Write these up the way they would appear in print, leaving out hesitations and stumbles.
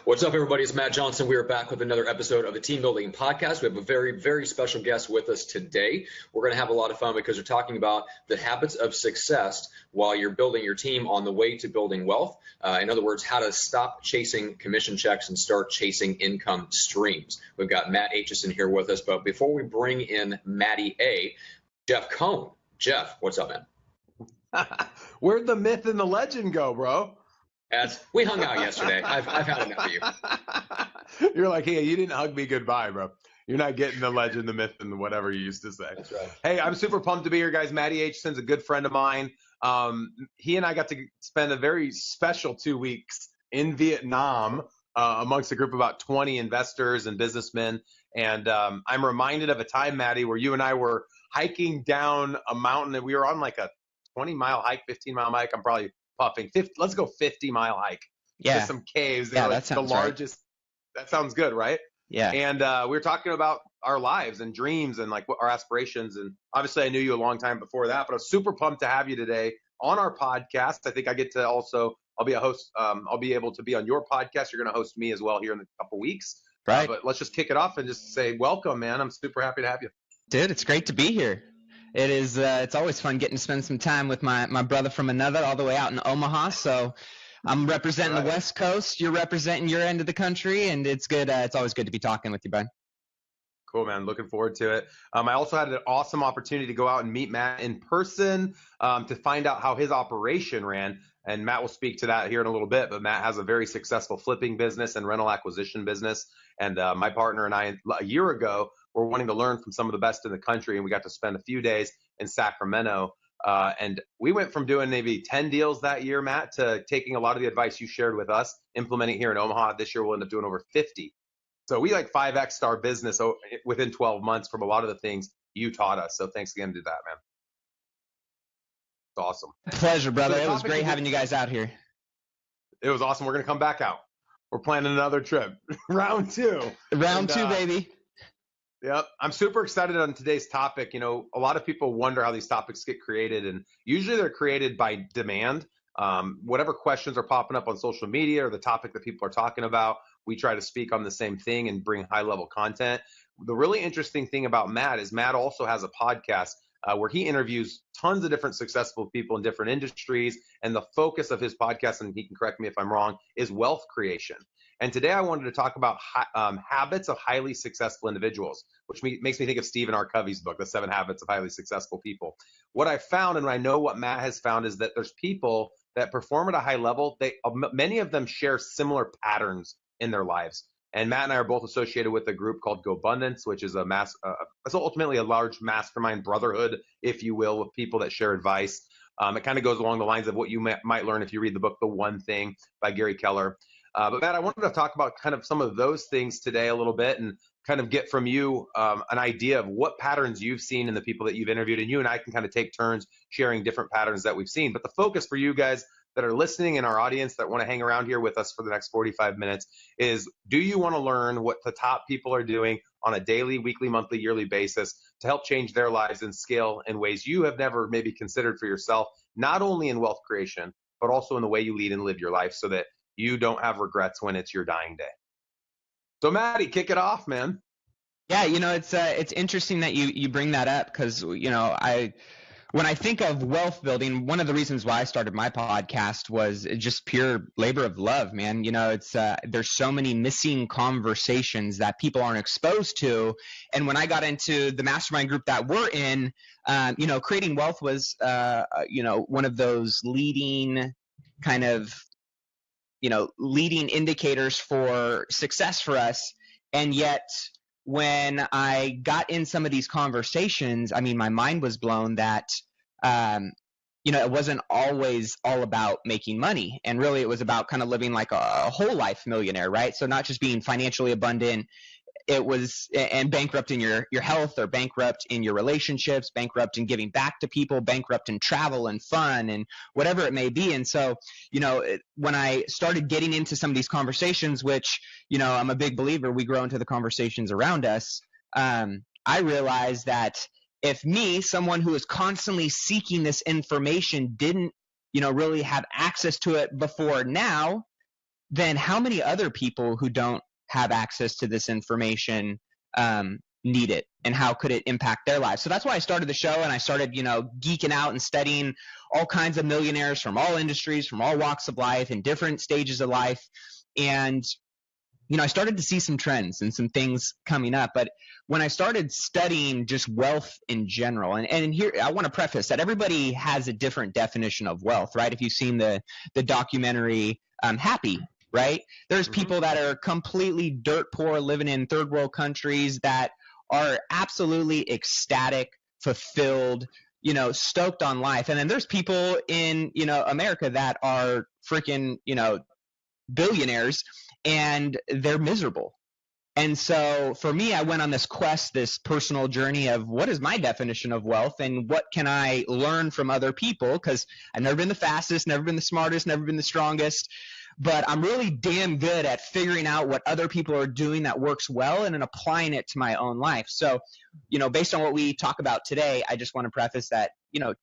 What's up, everybody? It's Matt Johnson. We are back with another episode of the Team Building Podcast. We have a very, very special guest with us today. We're going to have a lot of fun because we're talking about the habits of success while you're building your team on the way to building wealth. In other words, how to stop chasing commission checks and start chasing income streams. We've got Matt Aitchison here with us. But before we bring in Matty A, Jeff Cohn. Jeff, what's up, man? Where'd the myth and the legend go, bro? We hung out yesterday. I've had enough of you. You're like, hey, you didn't hug me goodbye, bro. You're not getting the legend, the myth, and whatever you used to say. That's right. Hey, I'm super pumped to be here, guys. Matty Aitchison's a good friend of mine. He and I got to spend a very special 2 weeks in Vietnam amongst a group of about 20 investors and businessmen. And I'm reminded of a time, Matty, where you and I were hiking down a mountain, and we were on like a 20-mile hike, 15-mile hike. I'm probably puffing 50. Let's go 50-mile hike. Yeah. To some caves. Yeah, like that sounds the largest. Right. That sounds good, right? Yeah. And we were talking about our lives and dreams and like what our aspirations. And obviously, I knew you a long time before that, but I was super pumped to have you today on our podcast. I think I get to also. I'll be a host. I'll be able to be on your podcast. You're going to host me as well here in a couple weeks. Right. But let's just kick it off and just say welcome, man. I'm super happy to have you. Dude, it's great to be here. It is. It's always fun getting to spend some time with my brother from another, all the way out in Omaha. So I'm representing the West Coast. You're representing your end of the country, and it's good. It's always good to be talking with you, bud. Cool, man. Looking forward to it. I also had an awesome opportunity to go out and meet Matt in person to find out how his operation ran. And Matt will speak to that here in a little bit. But Matt has a very successful flipping business and rental acquisition business. And my partner and I, a year ago, were wanting to learn from some of the best in the country. And we got to spend a few days in Sacramento. And we went from doing maybe 10 deals that year, Matt, to taking a lot of the advice you shared with us, implementing here in Omaha. This year, we'll end up doing over 50. So we like 5X'd our business within 12 months from a lot of the things you taught us. So thanks again to that, man. It's awesome. Pleasure, brother. It was great having you guys out here. It was awesome. We're going to come back out. We're planning another trip. Round two. Round two, baby. Yep. I'm super excited on today's topic. You know, a lot of people wonder how these topics get created, and usually they're created by demand. Whatever questions are popping up on social media or the topic that people are talking about, we try to speak on the same thing and bring high-level content. The really interesting thing about Matt is Matt also has a podcast where he interviews tons of different successful people in different industries. And the focus of his podcast, and he can correct me if I'm wrong, is wealth creation. And today I wanted to talk about habits of highly successful individuals, which makes me think of Stephen R. Covey's book, The 7 Habits of Highly Successful People. What I found, and I know what Matt has found, is that there's people that perform at a high level. Many of them share similar patterns in their lives. And Matt and I are both associated with a group called GoBundance, which is it's ultimately a large mastermind brotherhood, if you will, with people that share advice. It kind of goes along the lines of what you might learn if you read the book, The One Thing by Gary Keller. But Matt, I wanted to talk about kind of some of those things today a little bit and kind of get from you an idea of what patterns you've seen in the people that you've interviewed. And you and I can kind of take turns sharing different patterns that we've seen. But the focus for you guys that are listening in our audience that want to hang around here with us for the next 45 minutes is, do you want to learn what the top people are doing on a daily, weekly, monthly, yearly basis to help change their lives and scale in ways you have never maybe considered for yourself, not only in wealth creation, but also in the way you lead and live your life so that you don't have regrets when it's your dying day? So Matty, kick it off, man. Yeah, you know, it's interesting that you bring that up because, you know, when I think of wealth building, one of the reasons why I started my podcast was just pure labor of love, man. You know, it's there's so many missing conversations that people aren't exposed to. And when I got into the mastermind group that we're in, you know, creating wealth was, you know, one of those leading kind of, you know, leading indicators for success for us. And yet when I got in some of these conversations, I mean, my mind was blown that, you know, it wasn't always all about making money. And really it was about kind of living like a whole life millionaire, right? So not just being financially abundant, it was, and bankrupt in your health, or bankrupt in your relationships, bankrupt in giving back to people, bankrupt in travel and fun and whatever it may be. And so, you know, when I started getting into some of these conversations, which, you know, I'm a big believer, we grow into the conversations around us. I realized that if me, someone who is constantly seeking this information, didn't, you know, really have access to it before now, then how many other people who don't have access to this information need it, and how could it impact their lives? So that's why I started the show, and I started, geeking out and studying all kinds of millionaires from all industries, from all walks of life, in different stages of life. And I started to see some trends and some things coming up. But when I started studying just wealth in general, and here I want to preface that everybody has a different definition of wealth, right? If you've seen the documentary Happy, right? There's people that are completely dirt poor, living in third world countries, that are absolutely ecstatic, fulfilled, stoked on life. And then there's people in, America that are freaking, billionaires, and they're miserable. And so for me, I went on this quest, this personal journey of what is my definition of wealth, and what can I learn from other people? Because I've never been the fastest, never been the smartest, never been the strongest, but I'm really damn good at figuring out what other people are doing that works well, and then applying it to my own life. So, based on what we talk about today, I just want to preface that,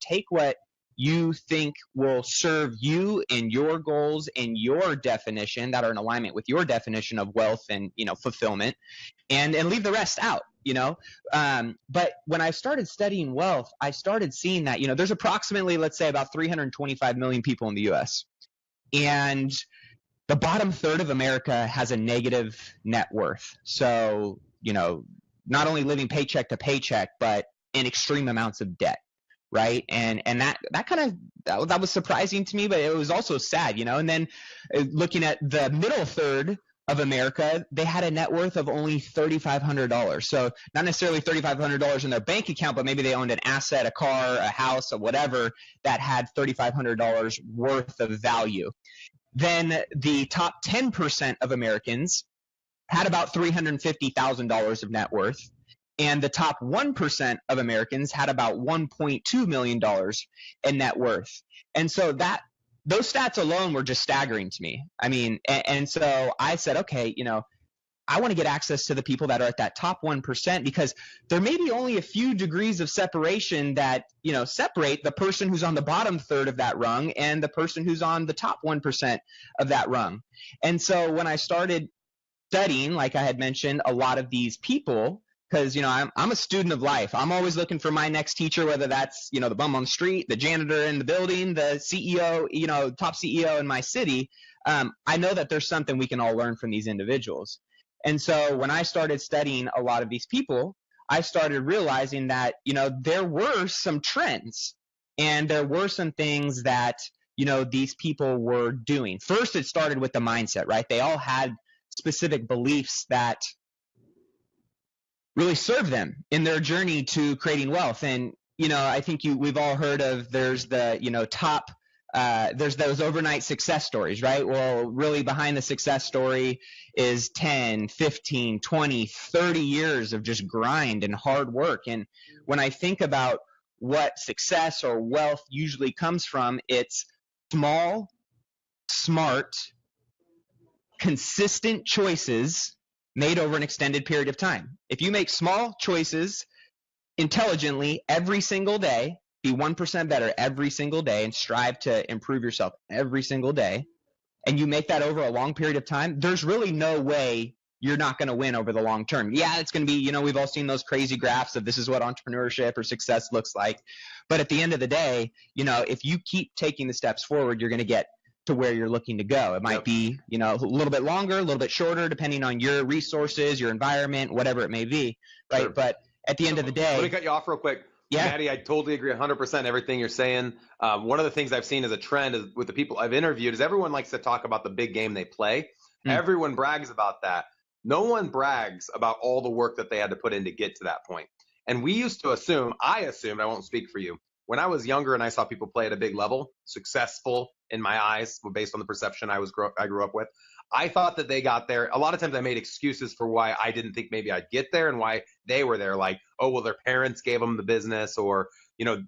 take what you think will serve you and your goals and your definition that are in alignment with your definition of wealth and, fulfillment, and leave the rest out, But when I started studying wealth, I started seeing that, there's approximately, let's say, about 325 million people in the U.S. And the bottom third of America has a negative net worth. So, not only living paycheck to paycheck, but in extreme amounts of debt. Right. And that was surprising to me, but it was also sad, and then looking at the middle third of America, they had a net worth of only $3,500. So not necessarily $3,500 in their bank account, but maybe they owned an asset, a car, a house, or whatever that had $3,500 worth of value. Then the top 10% of Americans had about $350,000 of net worth. And the top 1% of Americans had about $1.2 million in net worth. And so those stats alone were just staggering to me. I mean, and so I said, okay, I want to get access to the people that are at that top 1%, because there may be only a few degrees of separation that, separate the person who's on the bottom third of that rung and the person who's on the top 1% of that rung. And so when I started studying, like I had mentioned, a lot of these people, because, I'm a student of life. I'm always looking for my next teacher, whether that's, the bum on the street, the janitor in the building, the CEO, top CEO in my city. I know that there's something we can all learn from these individuals. And so when I started studying a lot of these people, I started realizing that, there were some trends, and there were some things that, these people were doing. First, it started with the mindset, right? They all had specific beliefs that really serve them in their journey to creating wealth. And, I think we've all heard of, there's the, there's those overnight success stories, right? Well, really behind the success story is 10, 15, 20, 30 years of just grind and hard work. And when I think about what success or wealth usually comes from, it's small, smart, consistent choices made over an extended period of time. If you make small choices intelligently every single day, be 1% better every single day, and strive to improve yourself every single day, and you make that over a long period of time, there's really no way you're not going to win over the long term. Yeah, it's going to be, we've all seen those crazy graphs of this is what entrepreneurship or success looks like. But at the end of the day, if you keep taking the steps forward, you're going to get to where you're looking to go. It might be, a little bit longer, a little bit shorter, depending on your resources, your environment, whatever it may be, right? Sure. But at the end of the day— Let me cut you off real quick. Yeah. Maddie, I totally agree 100% everything you're saying. One of the things I've seen as a trend is with the people I've interviewed is everyone likes to talk about the big game they play. Everyone brags about that. No one brags about all the work that they had to put in to get to that point. And we used to assume, I won't speak for you, when I was younger and I saw people play at a big level, successful in my eyes, based on the perception I grew up with, I thought that they got there. A lot of times I made excuses for why I didn't think maybe I'd get there and why they were there. Like, oh, well, their parents gave them the business, or,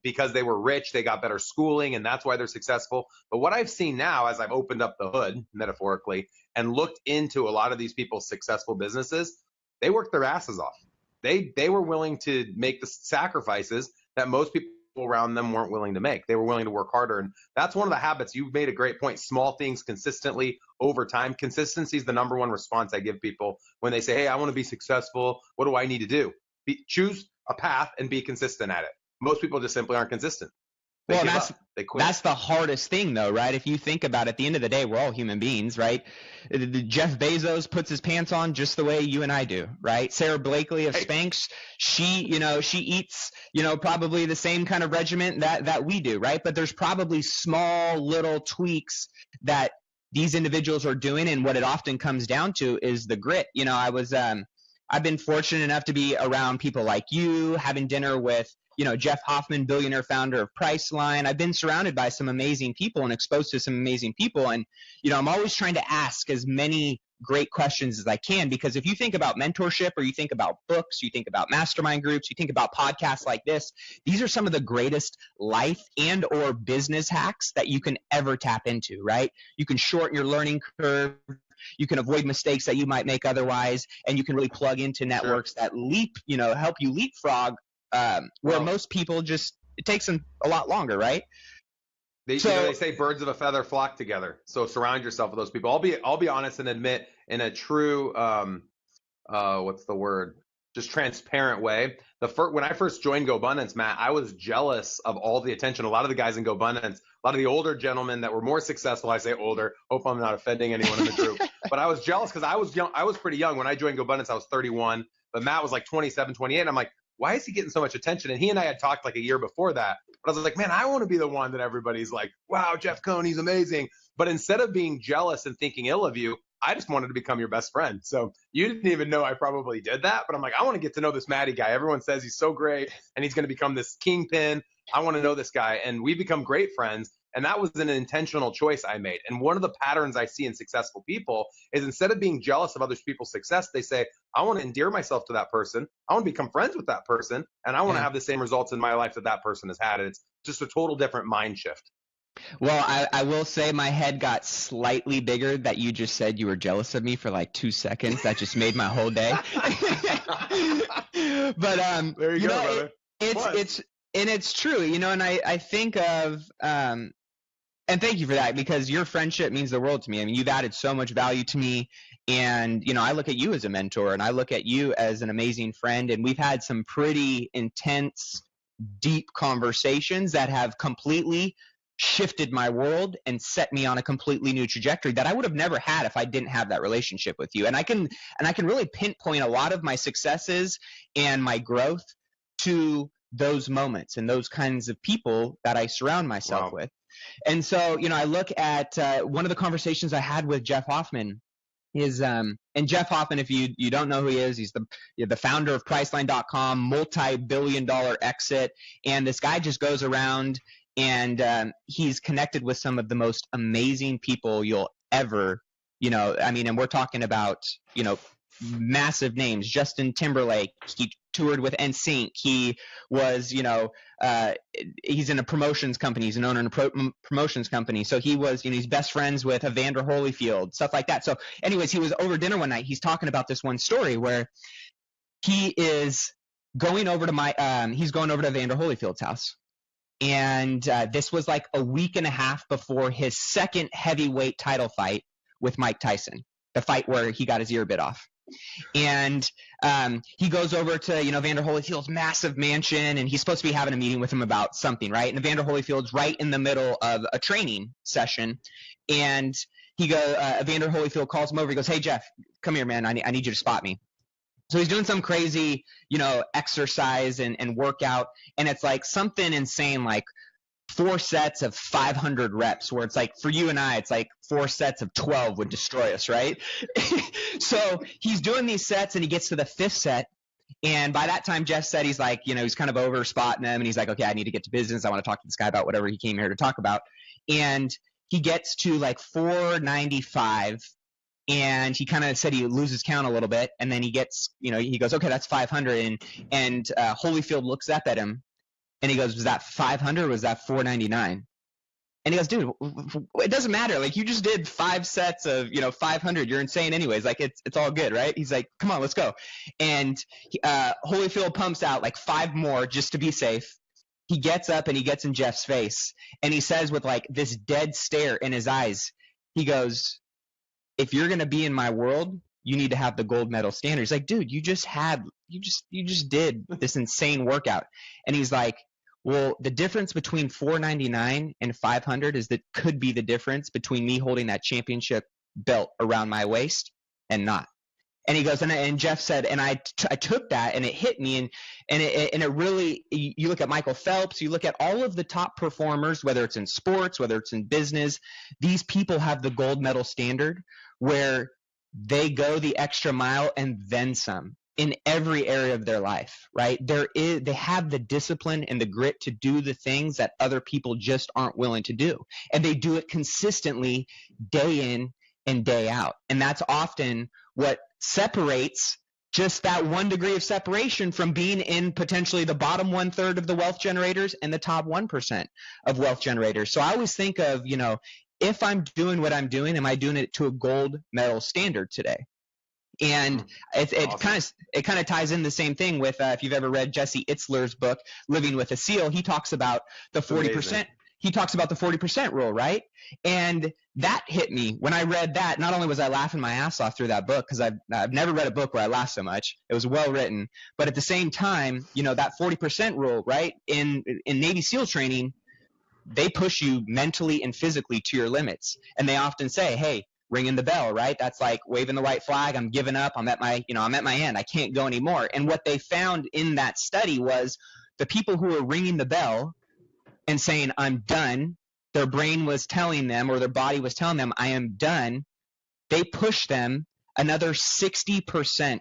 because they were rich, they got better schooling and that's why they're successful. But what I've seen now, as I've opened up the hood, metaphorically, and looked into a lot of these people's successful businesses, they worked their asses off. They were willing to make the sacrifices that most people around them weren't willing to make. They were willing to work harder. And that's one of the habits. You've made a great point. Small things consistently over time. Consistency is the number one response I give people when they say, hey, I want to be successful. What do I need to do? Choose a path and be consistent at it. Most people just simply aren't consistent. They Well, give up. They quit. that's the hardest thing, though, right? If you think about it, at the end of the day, we're all human beings, right? Jeff Bezos puts his pants on just the way you and I do, right? Sarah Blakely of Spanx, she eats, probably the same kind of regimen that we do, right? But there's probably small little tweaks that these individuals are doing, and what it often comes down to is the grit. I've been fortunate enough to be around people like you, having dinner with Jeff Hoffman, billionaire founder of Priceline. I've been surrounded by some amazing people and exposed to some amazing people. And, I'm always trying to ask as many great questions as I can, because if you think about mentorship, or you think about books, you think about mastermind groups, you think about podcasts like this, these are some of the greatest life and or business hacks that you can ever tap into, right? You can shorten your learning curve. You can avoid mistakes that you might make otherwise, and you can really plug into networks that help you leapfrog where most people it takes them a lot longer, right? They say birds of a feather flock together. So surround yourself with those people. I'll be honest and admit, in a true what's the word? Just transparent way. When I first joined GoBundance, Matt, I was jealous of all the attention. A lot of the guys in GoBundance, a lot of the older gentlemen that were more successful. I say older. Hope I'm not offending anyone in the group. But I was jealous because I was young. I was pretty young when I joined GoBundance. I was 31, but Matt was like 27, 28. I'm like, why is he getting so much attention? And he and I had talked like a year before that. But I was like, man, I want to be the one that everybody's like, wow, Jeff Cohn, he's amazing. But instead of being jealous and thinking ill of you, I just wanted to become your best friend. So you didn't even know I probably did that. But I'm like, I want to get to know this Matty guy. Everyone says he's so great and he's going to become this kingpin. I want to know this guy. And we become great friends. And that was an intentional choice I made. And one of the patterns I see in successful people is, instead of being jealous of other people's success, they say, I want to endear myself to that person. I want to become friends with that person. And I want to have the same results in my life that person has had. And it's just a total different mind shift. Well, I will say my head got slightly bigger that you just said you were jealous of me for like 2 seconds. That just made my whole day. But there you go, brother. It's true, and I think of and thank you for that, because your friendship means the world to me. I mean, you've added so much value to me, and I look at you as a mentor, and I look at you as an amazing friend, and we've had some pretty intense, deep conversations that have completely shifted my world and set me on a completely new trajectory that I would have never had if I didn't have that relationship with you. And I can really pinpoint a lot of my successes and my growth to those moments and those kinds of people that I surround myself with. And so, I look at one of the conversations I had with Jeff Hoffman is, and Jeff Hoffman, if you don't know who he is, he's the founder of Priceline.com, multi-billion-dollar exit. And this guy just goes around and he's connected with some of the most amazing people you'll ever, and we're talking about, massive names. Justin Timberlake, he toured with NSYNC. He was, he's in a promotions company. He's an owner in a promotions company. So he was, he's best friends with Evander Holyfield, stuff like that. So anyways, he was over dinner one night. He's talking about this one story where he is going over to he's going over to Evander Holyfield's house. And this was like a week and a half before his second heavyweight title fight with Mike Tyson, the fight where he got his ear bit off. And he goes over to, Evander Holyfield's massive mansion, and he's supposed to be having a meeting with him about something, right? And Evander Holyfield's right in the middle of a training session. And Evander Holyfield calls him over. He goes, hey, Jeff, come here, man. I need you to spot me. So he's doing some crazy, exercise and workout. And it's like something insane, like 4 sets of 500 reps, where it's like, for you and I, it's like 4 sets of 12 would destroy us, right? So he's doing these sets, and he gets to the 5th set. And by that time, Jeff said he's like, he's kind of over spotting them. And he's like, okay, I need to get to business. I want to talk to this guy about whatever he came here to talk about. And he gets to like 495. And he kind of said he loses count a little bit. And then he gets, he goes, okay, that's 500. And Holyfield looks up at him. And he goes, was that 500 or was that 499? And he goes, dude, it doesn't matter. Like, you just did 5 sets of, 500. You're insane anyways. Like, it's all good, right? He's like, come on, let's go. And Holyfield pumps out like 5 more just to be safe. he gets up and he gets in Jeff's face and he says with like this dead stare in his eyes, he goes, if you're going to be in my world, you need to have the gold medal standard. He's like, dude, you just did this insane workout. And he's like, well, the difference between $499 and $500 is that could be the difference between me holding that championship belt around my waist and not. And he goes, and Jeff said, and I took that and it hit me, and it really, you look at Michael Phelps, you look at all of the top performers, whether it's in sports, whether it's in business, these people have the gold medal standard where they go the extra mile and then some in every area of their life, right? They have the discipline and the grit to do the things that other people just aren't willing to do. And they do it consistently day in and day out. And that's often what separates just that 1 degree of separation from being in potentially the bottom 1/3 of the wealth generators and the top 1% of wealth generators. So I always think of, if I'm doing what I'm doing, am I doing it to a gold medal standard today? And it kind of ties in the same thing with if you've ever read Jesse Itzler's book, Living with a SEAL, he talks about the 40%. He talks about the 40% rule, right? And that hit me when I read that. Not only was I laughing my ass off through that book, because I've never read a book where I laughed so much. It was well written, but at the same time, that 40% rule, right? In Navy SEAL training, they push you mentally and physically to your limits, and they often say, "Hey, ringing the bell," right? That's like waving the white flag. I'm giving up. I'm at my end. I can't go anymore. And what they found in that study was the people who were ringing the bell and saying, I'm done, their brain was telling them, or their body was telling them, I am done, they pushed them another 60%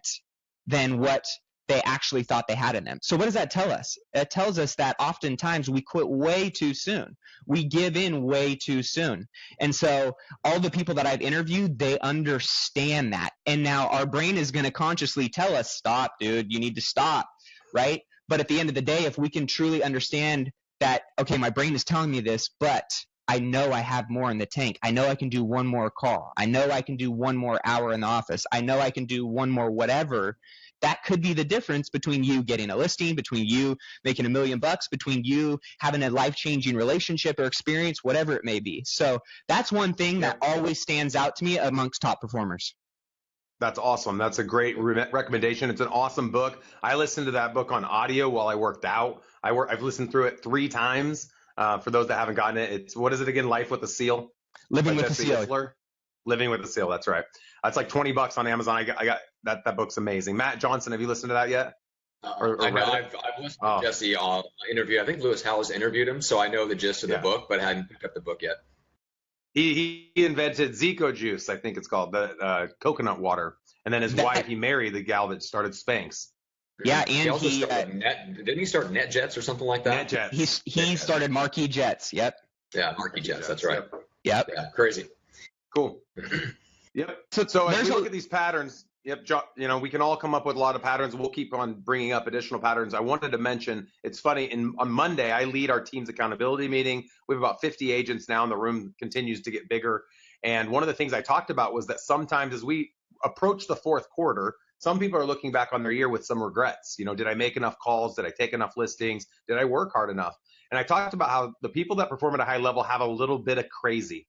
than what they actually thought they had in them. So what does that tell us? It tells us that oftentimes we quit way too soon. We give in way too soon. And so all the people that I've interviewed, they understand that. And now our brain is going to consciously tell us, stop, dude, you need to stop, right? But at the end of the day, if we can truly understand that, okay, my brain is telling me this, but I know I have more in the tank. I know I can do one more call. I know I can do one more hour in the office. I know I can do one more whatever. That could be the difference between you getting a listing, between you making $1 million, between you having a life-changing relationship or experience, whatever it may be. So that's one thing that always stands out to me amongst top performers. That's awesome. That's a great recommendation. It's an awesome book. I listened to that book on audio while I worked out. I've listened through it 3 times. For those that haven't gotten it, what is it again? Life with a Seal. Living with a Seal. Living with a Seal. That's right. That's like $20 on Amazon. I got that. That book's amazing. Matt Johnson, have you listened to that yet? I know. I've listened to Jesse interview. I think Lewis Howes interviewed him, so I know the gist of the book, but hadn't picked up the book yet. He invented Zico juice, I think it's called, the coconut water. And then his wife, he married the gal that started Spanx. Yeah, and he also started didn't he start NetJets or something like that? NetJets. He started Marquee Jets. Yep. Yeah, Marquee Jets. That's right. Yep. Yeah, crazy. Cool. Yep. So as we look at these patterns, we can all come up with a lot of patterns. We'll keep on bringing up additional patterns. I wanted to mention, it's funny, on Monday, I lead our team's accountability meeting. We have about 50 agents now, and the room continues to get bigger. And one of the things I talked about was that sometimes as we approach the fourth quarter, some people are looking back on their year with some regrets. Did I make enough calls? Did I take enough listings? Did I work hard enough? And I talked about how the people that perform at a high level have a little bit of crazy,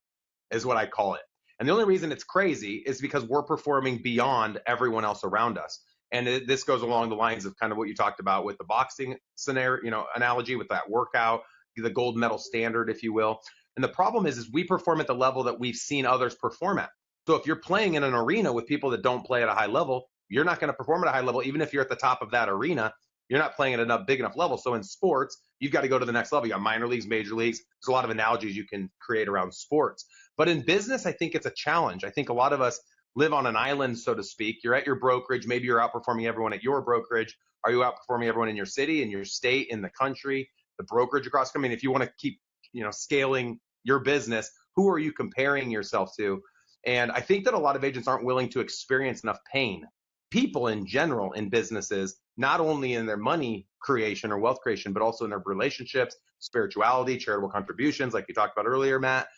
is what I call it. And the only reason it's crazy is because we're performing beyond everyone else around us. And this goes along the lines of kind of what you talked about with the boxing scenario, analogy with that workout, the gold medal standard, if you will. And the problem is we perform at the level that we've seen others perform at. So if you're playing in an arena with people that don't play at a high level, you're not going to perform at a high level. Even if you're at the top of that arena, you're not playing at a big enough level. So in sports, you've got to go to the next level. You got minor leagues, major leagues. There's a lot of analogies you can create around sports. But in business, I think it's a challenge. I think a lot of us live on an island, so to speak. You're at your brokerage. Maybe you're outperforming everyone at your brokerage. Are you outperforming everyone in your city, in your state, in the country, the brokerage across? I mean, if you want to keep, scaling your business, who are you comparing yourself to? And I think that a lot of agents aren't willing to experience enough pain. People in general in businesses, not only in their money creation or wealth creation, but also in their relationships, spirituality, charitable contributions, like you talked about earlier, Matt,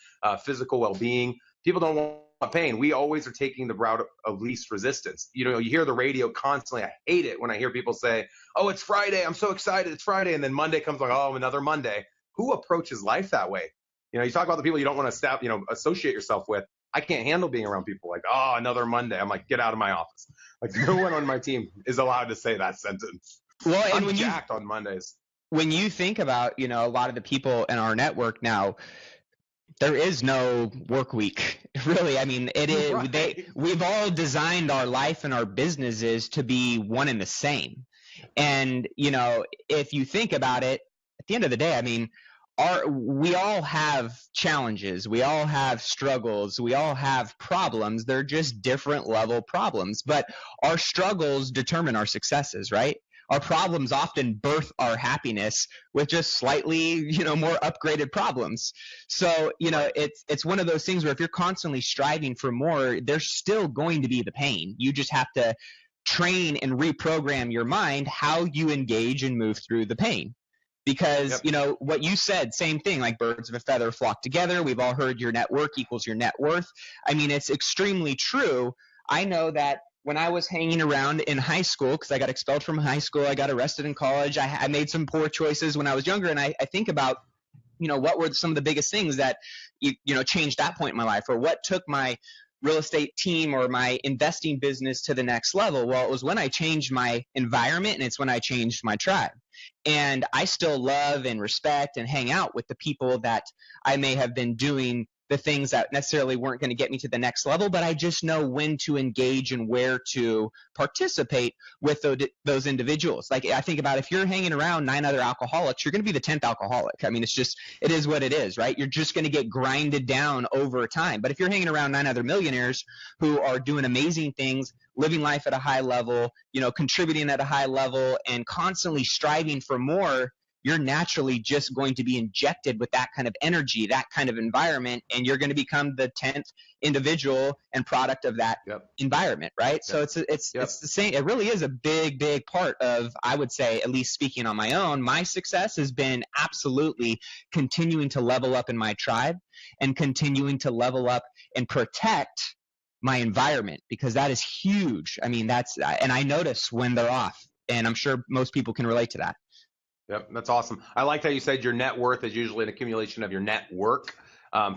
physical well-being. People don't want pain. We always are taking the route of least resistance. You know, you hear the radio constantly. I hate it when I hear people say, oh, it's Friday. I'm so excited. It's Friday. And then Monday comes like, oh, another Monday. Who approaches life that way? You know, you talk about the people you don't want to associate yourself with. I can't handle being around people like, oh, another Monday. I'm like, get out of my office. Like, no one on my team is allowed to say that sentence. Well, and I'm jacked on Mondays. When you think about, a lot of the people in our network now, there is no work week, really. I mean, it is. Right. We've all designed our life and our businesses to be one and the same. And if you think about it, at the end of the day, I mean, we all have challenges, we all have struggles, we all have problems. They're just different level problems, but our struggles determine our successes, right? Our problems often birth our happiness with just slightly, more upgraded problems. So, it's one of those things where if you're constantly striving for more, there's still going to be the pain. You just have to train and reprogram your mind how you engage and move through the pain. Because, what you said, same thing, like birds of a feather flock together. We've all heard your network equals your net worth. I mean, it's extremely true. I know that when I was hanging around in high school, because I got expelled from high school, I got arrested in college, I made some poor choices when I was younger, and I think about, what were some of the biggest things that, changed that point in my life, or what took my real estate team or my investing business to the next level. Well, it was when I changed my environment, and it's when I changed my tribe. And I still love and respect and hang out with the people that I may have been doing the things that necessarily weren't going to get me to the next level, but I just know when to engage and where to participate with those individuals. Like, I think about if you're hanging around 9 other alcoholics, you're going to be the 10th alcoholic. I mean, it is what it is, right? You're just going to get grinded down over time. But if you're hanging around 9 other millionaires who are doing amazing things, living life at a high level, contributing at a high level, and constantly striving for more, you're naturally just going to be injected with that kind of energy, that kind of environment, and you're going to become the 10th individual and product of that environment, right? Yep. So it's the same. It really is a big, big part of, I would say, at least speaking on my own, my success has been absolutely continuing to level up in my tribe and continuing to level up and protect my environment, because that is huge. I mean, and I notice when they're off, and I'm sure most people can relate to that. Yep, that's awesome. I like how you said your net worth is usually an accumulation of your network.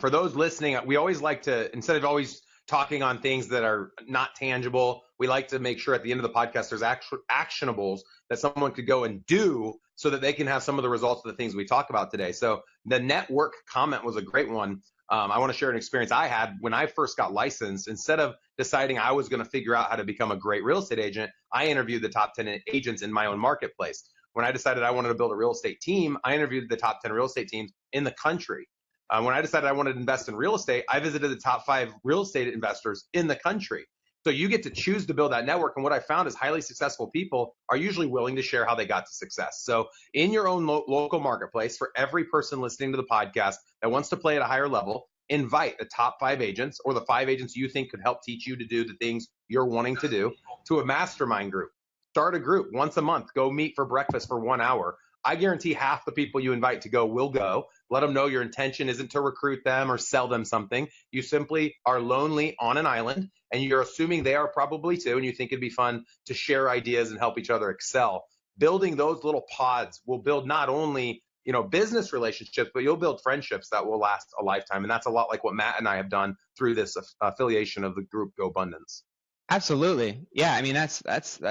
For those listening, we always like to, instead of always talking on things that are not tangible, we like to make sure at the end of the podcast there's actionables that someone could go and do so that they can have some of the results of the things we talk about today. So the network comment was a great one. I want to share an experience I had when I first got licensed. Instead of deciding I was going to figure out how to become a great real estate agent, I interviewed the top 10 agents in my own marketplace. When I decided I wanted to build a real estate team, I interviewed the top 10 real estate teams in the country. When I decided I wanted to invest in real estate, I visited the top 5 real estate investors in the country. So you get to choose to build that network. And what I found is highly successful people are usually willing to share how they got to success. So in your own local marketplace, for every person listening to the podcast that wants to play at a higher level, invite the top 5 agents or the 5 agents you think could help teach you to do the things you're wanting to do to a mastermind group. Start a group once a month. Go meet for breakfast for 1 hour. I guarantee half the people you invite to go will go. Let them know your intention isn't to recruit them or sell them something. You simply are lonely on an island, and you're assuming they are probably too, and you think it'd be fun to share ideas and help each other excel. Building those little pods will build not only business relationships, but you'll build friendships that will last a lifetime. And that's a lot like what Matt and I have done through this affiliation of the group Go Abundance. Absolutely. Yeah. I mean, that's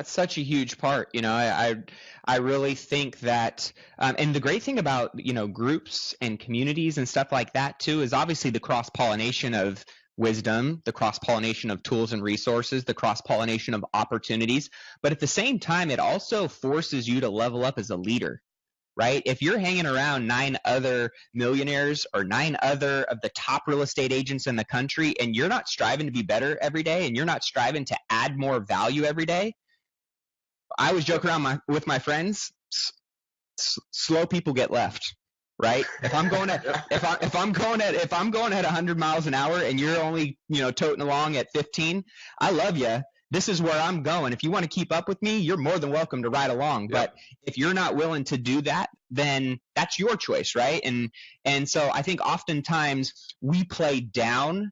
such a huge part. I really think that, and the great thing about, groups and communities and stuff like that too, is obviously the cross-pollination of wisdom, the cross-pollination of tools and resources, the cross-pollination of opportunities. But at the same time, it also forces you to level up as a leader. Right? If you're hanging around 9 other millionaires or 9 other of the top real estate agents in the country, and you're not striving to be better every day, and you're not striving to add more value every day, I always joke around with my friends, slow people get left. Right? If I'm going at if I'm going at 100 miles an hour and you're only toting along at 15, I love you. This is where I'm going. If you want to keep up with me, you're more than welcome to ride along. Yep. But if you're not willing to do that, then that's your choice, right? And so I think oftentimes we play down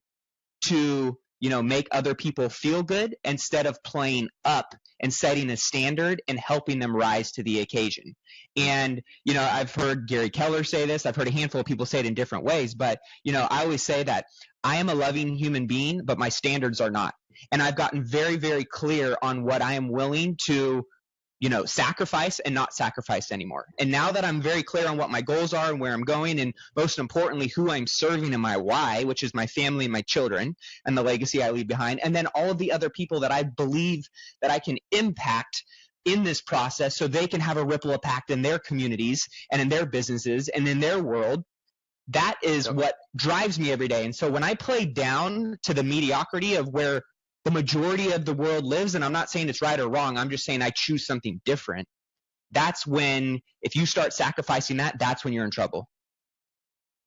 to make other people feel good instead of playing up and setting a standard and helping them rise to the occasion. And, I've heard Gary Keller say this. I've heard a handful of people say it in different ways. But, I always say that I am a loving human being, but my standards are not. And I've gotten very, very clear on what I am willing to sacrifice and not sacrifice anymore. And now that I'm very clear on what my goals are and where I'm going, and most importantly, who I'm serving and my why, which is my family and my children and the legacy I leave behind, and then all of the other people that I believe that I can impact in this process so they can have a ripple impact in their communities and in their businesses and in their world, that is what drives me every day. And so when I play down to the mediocrity of where the majority of the world lives, and I'm not saying it's right or wrong, I'm just saying I choose something different. That's when, if you start sacrificing that, that's when you're in trouble.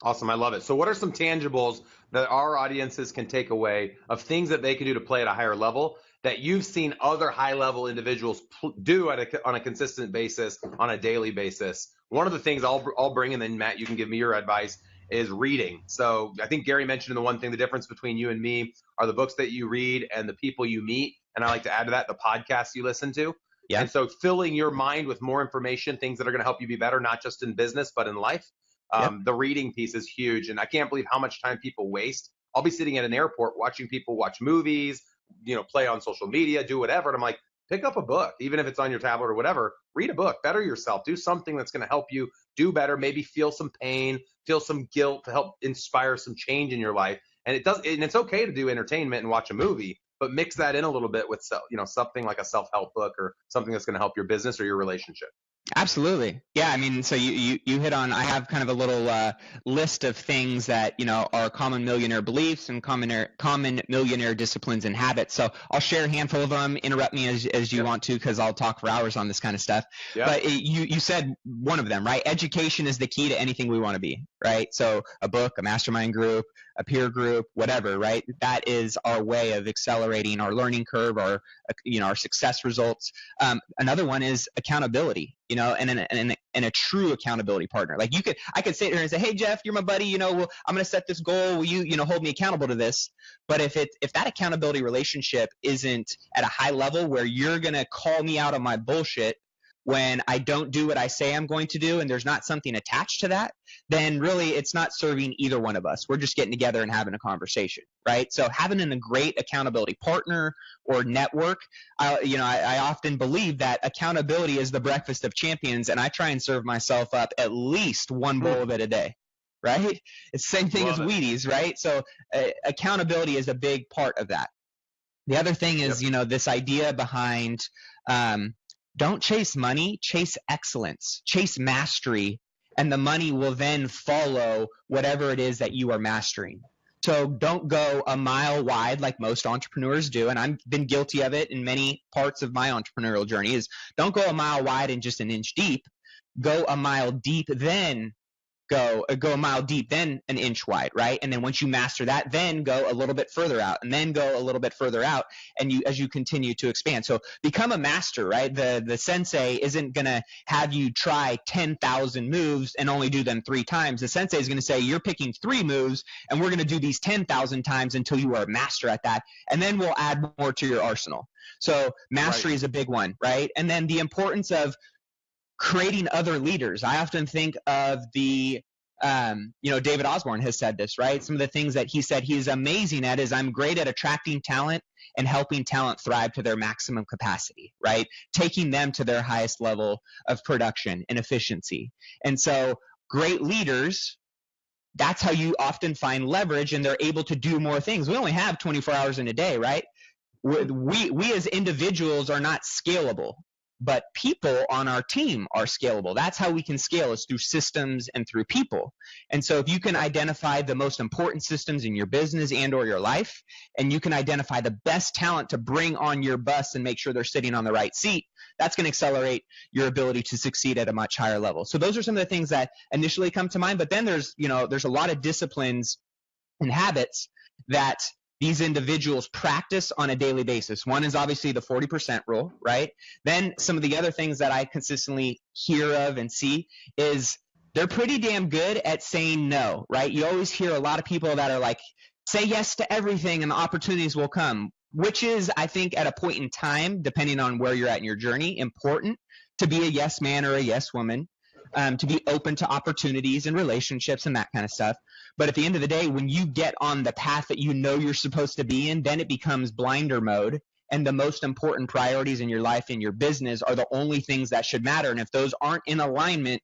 Awesome. I love it. So what are some tangibles that our audiences can take away of things that they can do to play at a higher level that you've seen other high level individuals do on a consistent basis, on a daily basis? One of the things I'll bring, and then Matt, you can give me your advice, is reading. So I think Gary mentioned the one thing, the difference between you and me are the books that you read and the people you meet. And I like to add to that the podcasts you listen to. Yeah. And so filling your mind with more information, things that are going to help you be better, not just in business, but in life. The reading piece is huge. And I can't believe how much time people waste. I'll be sitting at an airport watching people watch movies, play on social media, do whatever. And I'm like, pick up a book, even if it's on your tablet or whatever. Read a book, better yourself, do something that's going to help you do better, maybe feel some pain, feel some guilt to help inspire some change in your life. And it's okay to do entertainment and watch a movie, but mix that in a little bit with something like a self-help book or something that's going to help your business or your relationship. Absolutely. Yeah. I mean, so you hit on, I have kind of a little list of things that, are common millionaire beliefs and common millionaire disciplines and habits. So I'll share a handful of them. Interrupt me as you want to, because I'll talk for hours on this kind of stuff. Yeah. But you said one of them, right? Education is the key to anything we want to be, right? So a book, a mastermind group, a peer group, whatever, right? That is our way of accelerating our learning curve, our success results. Another one is accountability, and a true accountability partner. Like I could sit here and say, hey, Jeff, you're my buddy, I'm going to set this goal. Will you, hold me accountable to this? But if that accountability relationship isn't at a high level where you're going to call me out on my bullshit when I don't do what I say I'm going to do, and there's not something attached to that, then really it's not serving either one of us. We're just getting together and having a conversation, right? So having a great accountability partner or network, I often believe that accountability is the breakfast of champions, and I try and serve myself up at least one bowl of it a day, right? It's the same thing as Wheaties, right? So accountability is a big part of that. The other thing is, this idea behind don't chase money, chase excellence, chase mastery, and the money will then follow whatever it is that you are mastering. So don't go a mile wide like most entrepreneurs do, and I've been guilty of it in many parts of my entrepreneurial journey, is don't go a mile wide and just an inch deep. Go a mile deep, then go a mile deep, then an inch wide, right? And then once you master that, then go a little bit further out, and then go a little bit further out, and as you continue to expand. So become a master, right? The sensei isn't going to have you try 10,000 moves and only do them 3 times. The sensei is going to say, you're picking 3 moves, and we're going to do these 10,000 times until you are a master at that, and then we'll add more to your arsenal. So mastery is a big one, right? And then the importance of creating other leaders. I often think of David Osborne has said this, right? Some of the things that he said he's amazing at is, I'm great at attracting talent and helping talent thrive to their maximum capacity, right? Taking them to their highest level of production and efficiency. And so great leaders, that's how you often find leverage, and they're able to do more things. We only have 24 hours in a day, right? We as individuals are not scalable, but people on our team are scalable. That's how we can scale, is through systems and through people. And so if you can identify the most important systems in your business and or your life, and you can identify the best talent to bring on your bus and make sure they're sitting on the right seat, that's going to accelerate your ability to succeed at a much higher level. So those are some of the things that initially come to mind. But then there's a lot of disciplines and habits that these individuals practice on a daily basis. One is obviously the 40% rule, right? Then some of the other things that I consistently hear of and see is they're pretty damn good at saying no, right? You always hear a lot of people that are like say yes to everything and the opportunities will come, which is, I think, at a point in time, depending on where you're at in your journey, important to be a yes man or a yes woman, to be open to opportunities and relationships and that kind of stuff. But at the end of the day, when you get on the path that you know you're supposed to be in, then it becomes blinder mode. And the most important priorities in your life and your business are the only things that should matter. And if those aren't in alignment,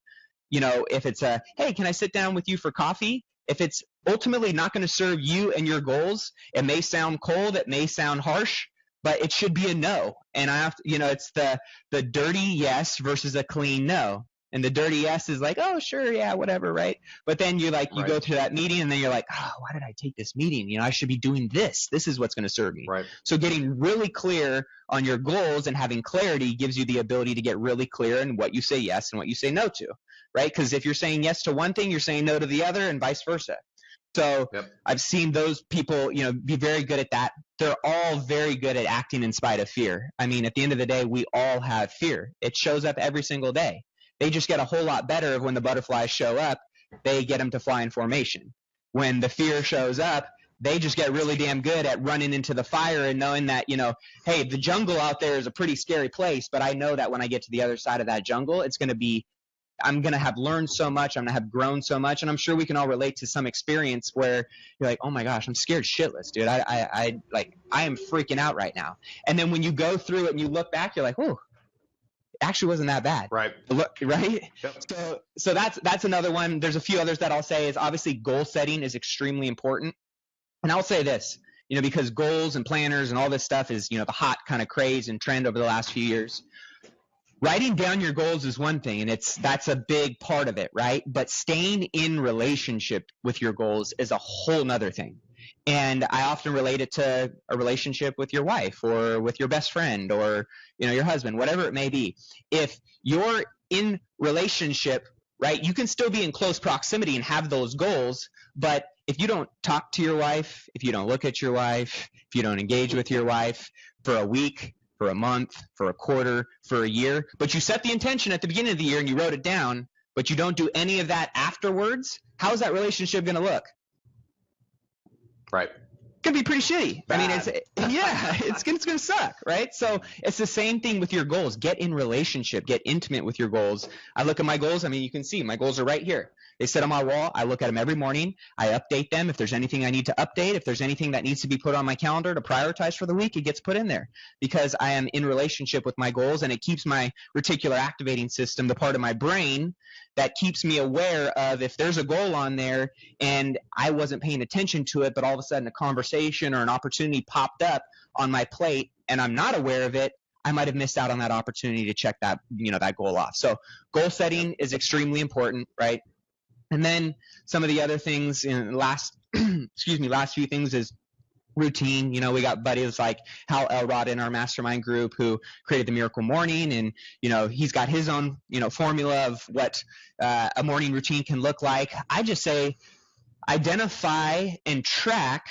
if it's a, hey, can I sit down with you for coffee? If it's ultimately not going to serve you and your goals, it may sound cold, it may sound harsh, but it should be a no. And I have to, it's the dirty yes versus a clean no. And the dirty yes is like, oh, sure, yeah, whatever, right? But then you go through that meeting and then you're like, oh, why did I take this meeting? I should be doing this. This is what's going to serve me. Right. So getting really clear on your goals and having clarity gives you the ability to get really clear in what you say yes and what you say no to, right? Because if you're saying yes to one thing, you're saying no to the other and vice versa. So I've seen those people, be very good at that. They're all very good at acting in spite of fear. I mean, at the end of the day, we all have fear. It shows up every single day. They just get a whole lot better when the butterflies show up. They get them to fly in formation. When the fear shows up, they just get really damn good at running into the fire and knowing that, hey, the jungle out there is a pretty scary place, but I know that when I get to the other side of that jungle, I'm going to have learned so much. I'm going to have grown so much. And I'm sure we can all relate to some experience where you're like, oh my gosh, I'm scared shitless, dude. I am freaking out right now. And then when you go through it and you look back, you're like, oh, it actually wasn't that bad. Right. Right. Yep. So that's another one. There's a few others that I'll say is obviously goal setting is extremely important. And I'll say this, because goals and planners and all this stuff is, the hot kind of craze and trend over the last few years. Writing down your goals is one thing, and that's a big part of it, right? But staying in relationship with your goals is a whole nother thing. And I often relate it to a relationship with your wife or with your best friend or, your husband, whatever it may be. If you're in relationship, right, you can still be in close proximity and have those goals, but if you don't talk to your wife, if you don't look at your wife, if you don't engage with your wife for a week, for a month, for a quarter, for a year, but you set the intention at the beginning of the year and you wrote it down, but you don't do any of that afterwards, how's that relationship going to look? Right. It's going to be pretty shitty. Bad. I mean, it's going to suck, right? So it's the same thing with your goals. Get in relationship, get intimate with your goals. I look at my goals. I mean, you can see my goals are right here. They sit on my wall. I look at them every morning. I update them. If there's anything I need to update, if there's anything that needs to be put on my calendar to prioritize for the week, it gets put in there because I am in relationship with my goals, and it keeps my reticular activating system, the part of my brain that keeps me aware of if there's a goal on there and I wasn't paying attention to it, but all of a sudden a conversation or an opportunity popped up on my plate and I'm not aware of it, I might have missed out on that opportunity to check that, that goal off. So goal setting is extremely important, right? And then some of the other things in last few things is routine. We got buddies like Hal Elrod in our mastermind group who created the Miracle Morning, and he's got his own formula of what a morning routine can look like. I just say identify and track,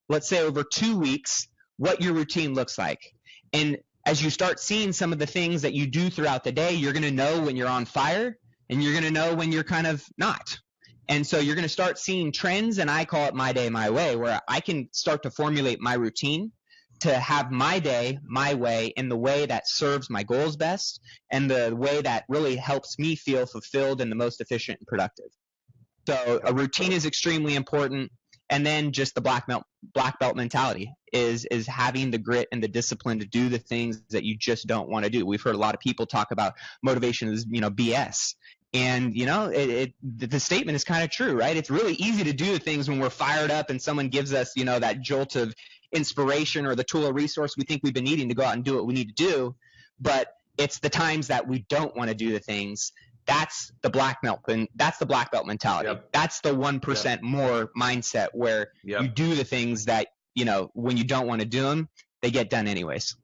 let's say over 2 weeks, what your routine looks like. And as you start seeing some of the things that you do throughout the day, you're going to know when you're on fire and you're going to know when you're kind of not. And so you're going to start seeing trends, and I call it my day, my way, where I can start to formulate my routine to have my day, my way, in the way that serves my goals best and the way that really helps me feel fulfilled and the most efficient and productive. So a routine is extremely important. And then just the black belt mentality is having the grit and the discipline to do the things that you just don't want to do. We've heard a lot of people talk about motivation as, BS. And, the statement is kind of true, right? It's really easy to do the things when we're fired up and someone gives us, that jolt of inspiration or the tool or resource we think we've been needing to go out and do what we need to do. But it's the times that we don't want to do the things. That's the black belt mentality. Yep. That's the 1% more mindset where you do the things that, when you don't want to do them, they get done anyways.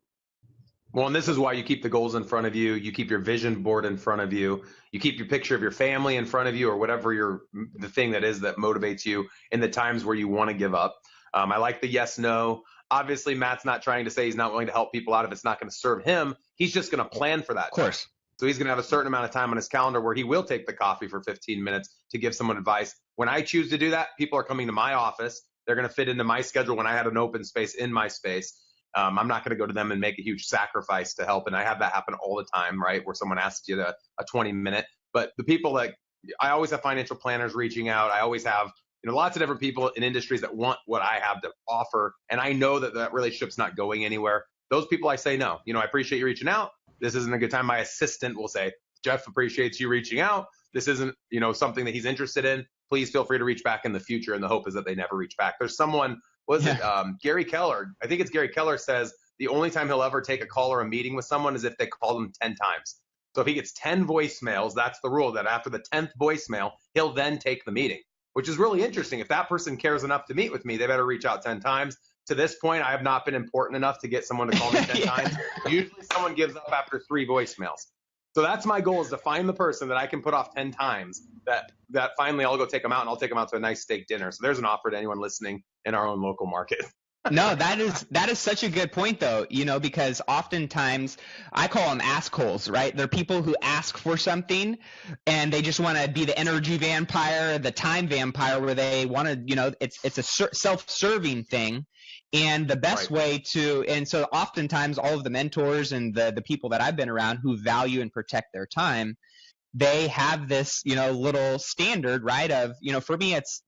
Well, and this is why you keep the goals in front of you. You keep your vision board in front of you. You keep your picture of your family in front of you, or whatever the thing that is that motivates you in the times where you want to give up. I like the yes, no. Obviously, Matt's not trying to say he's not willing to help people out if it's not going to serve him. He's just going to plan for that. Of course. So he's going to have a certain amount of time on his calendar where he will take the coffee for 15 minutes to give someone advice. When I choose to do that, people are coming to my office. They're going to fit into my schedule when I had an open space in my space. I'm not going to go to them and make a huge sacrifice to help. And I have that happen all the time, right? Where someone asks you a 20-minute. But the people that I always have financial planners reaching out. I always have, lots of different people in industries that want what I have to offer. And I know that relationship's not going anywhere. Those people I say, no, I appreciate you reaching out. This isn't a good time. My assistant will say, Jeff appreciates you reaching out. This isn't, something that he's interested in. Please feel free to reach back in the future. And the hope is that they never reach back. There's someone, Gary Keller. I think it's Gary Keller says the only time he'll ever take a call or a meeting with someone is if they call him 10 times. So if he gets 10 voicemails, that's the rule, that after the 10th voicemail, he'll then take the meeting, which is really interesting. If that person cares enough to meet with me, they better reach out 10 times. To this point, I have not been important enough to get someone to call me 10 times. Usually someone gives up after 3 voicemails. So that's my goal, is to find the person that I can put off 10 times that finally I'll go take them out, and I'll take them out to a nice steak dinner. So there's an offer to anyone listening in our own local market. No, that is such a good point, though, because oftentimes I call them ask holes, right? They're people who ask for something and they just want to be the energy vampire, the time vampire, where they want to, it's a self-serving thing. And the best way to, and so oftentimes all of the mentors and the people that I've been around who value and protect their time, they have this, little standard, right? Of, for me, it's,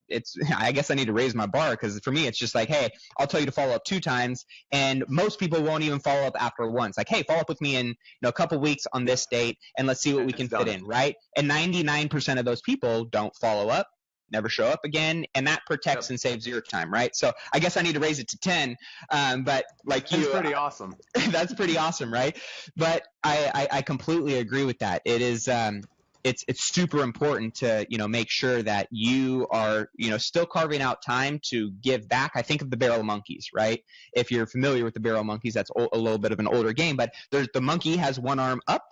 I guess I need to raise my bar, because for me, it's just like, hey, I'll tell you to follow up 2 times. And most people won't even follow up after once. Like, hey, follow up with me in a couple weeks on this date, and let's see what we can fit in, right? And 99% of those people don't follow up, never show up again, and that protects and saves your time, right? So I guess I need to raise it to 10, but like that's pretty awesome. That's pretty awesome, right? But I completely agree with that. It is it's super important to make sure that you are still carving out time to give back. I think of the barrel monkeys, right? If you're familiar with the barrel monkeys, that's a little bit of an older game, but the monkey has one arm up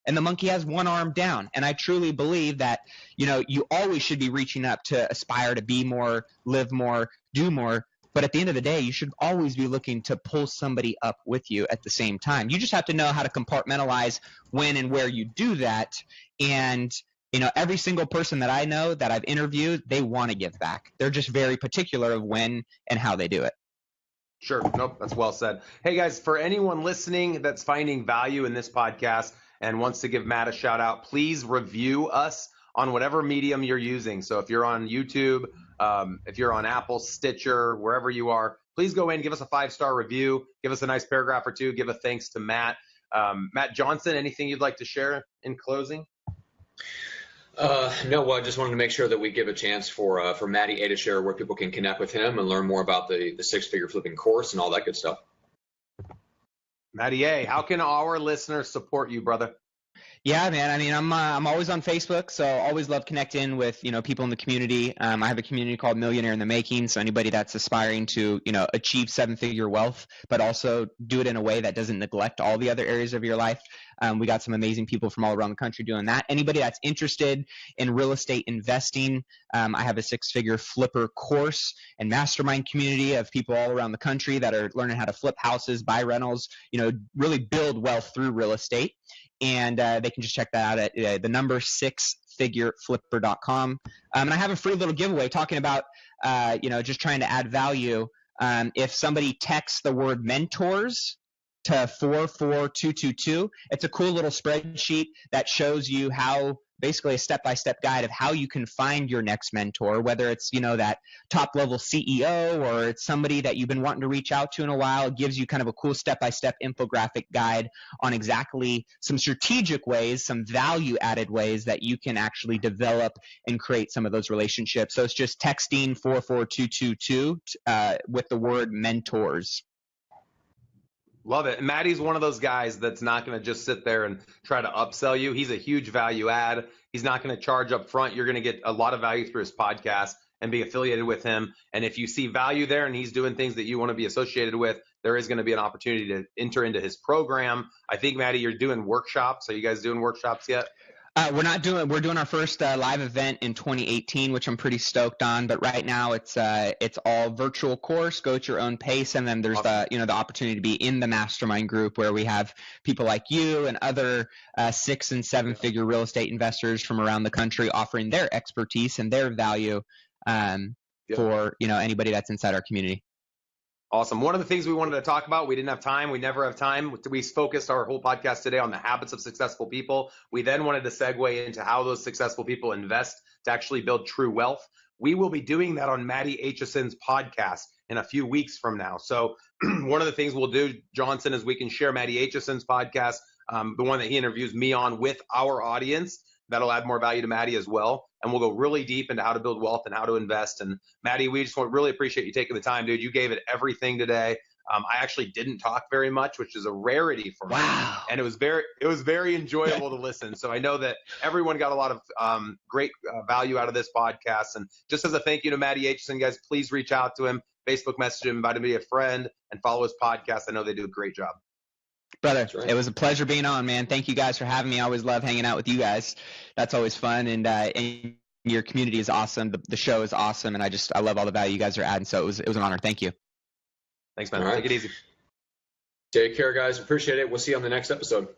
and the monkey has one arm down. And I truly believe that, you always should be reaching up to aspire to be more, live more, do more. But at the end of the day, you should always be looking to pull somebody up with you at the same time. You just have to know how to compartmentalize when and where you do that. And, every single person that I know that I've interviewed, they want to give back. They're just very particular of when and how they do it. Sure. Nope. That's well said. Hey, guys, for anyone listening that's finding value in this podcast and wants to give Matt a shout out, please review us on whatever medium you're using. So if you're on YouTube, if you're on Apple, Stitcher, wherever you are, please go in, give us a 5-star review, give us a nice paragraph or 2, give a thanks to Matt. Matt Johnson, anything you'd like to share in closing? No, well, I just wanted to make sure that we give a chance for Matty A to share where people can connect with him and learn more about the 6-figure flipping course and all that good stuff. Matty A, how can our listeners support you, brother? Yeah, man. I mean, I'm always on Facebook, so always love connecting with people in the community. I have a community called Millionaire in the Making. So anybody that's aspiring to achieve 7-figure wealth, but also do it in a way that doesn't neglect all the other areas of your life. We got some amazing people from all around the country doing that. Anybody that's interested in real estate investing, I have a 6-figure flipper course and mastermind community of people all around the country that are learning how to flip houses, buy rentals, really build wealth through real estate. And they can just check that out at the number 6figureflipper.com. And I have a free little giveaway talking about, just trying to add value. If somebody texts the word mentors to 44222, it's a cool little spreadsheet that shows you how, basically a step-by-step guide of how you can find your next mentor, whether it's, that top-level CEO or it's somebody that you've been wanting to reach out to in a while. It gives you kind of a cool step-by-step infographic guide on exactly some strategic ways, some value-added ways that you can actually develop and create some of those relationships. So it's just texting 44222 with the word mentors. Love it. And Matty's one of those guys that's not going to just sit there and try to upsell you. He's a huge value add. He's not going to charge up front. You're going to get a lot of value through his podcast and be affiliated with him. And if you see value there and he's doing things that you want to be associated with, there is going to be an opportunity to enter into his program. I think, Matty, you're doing workshops. Are you guys doing workshops yet? We're doing our first live event in 2018, which I'm pretty stoked on. But right now it's all virtual course, go at your own pace. And then there's awesome. The opportunity to be in the mastermind group where we have people like you and other 6- and 7-figure real estate investors from around the country offering their expertise and their value. for, anybody that's inside our community. Awesome. One of the things we wanted to talk about, we didn't have time. We never have time. We focused our whole podcast today on the habits of successful people. We then wanted to segue into how those successful people invest to actually build true wealth. We will be doing that on Maddie Aitchison's podcast in a few weeks from now. So one of the things we'll do, Johnson, is we can share Maddie Aitchison's podcast, the one that he interviews me on, with our audience. That'll add more value to Maddie as well. And we'll go really deep into how to build wealth and how to invest. And Maddie, we just really appreciate you taking the time, dude. You gave it everything today. I actually didn't talk very much, which is a rarity for me. Wow. And it was very enjoyable to listen. So I know that everyone got a lot of great value out of this podcast. And just as a thank you to Maddie Aitchison, guys, please reach out to him, Facebook message him, invite him to be a friend, and follow his podcast. I know they do a great job. Brother, right. It was a pleasure being on, man. Thank you guys for having me. I always love hanging out with you guys. That's always fun. And your community is awesome. The show is awesome. And I love all the value you guys are adding. So it was an honor. Thank you. Thanks, man. All right. Take it easy. Take care, guys. Appreciate it. We'll see you on the next episode.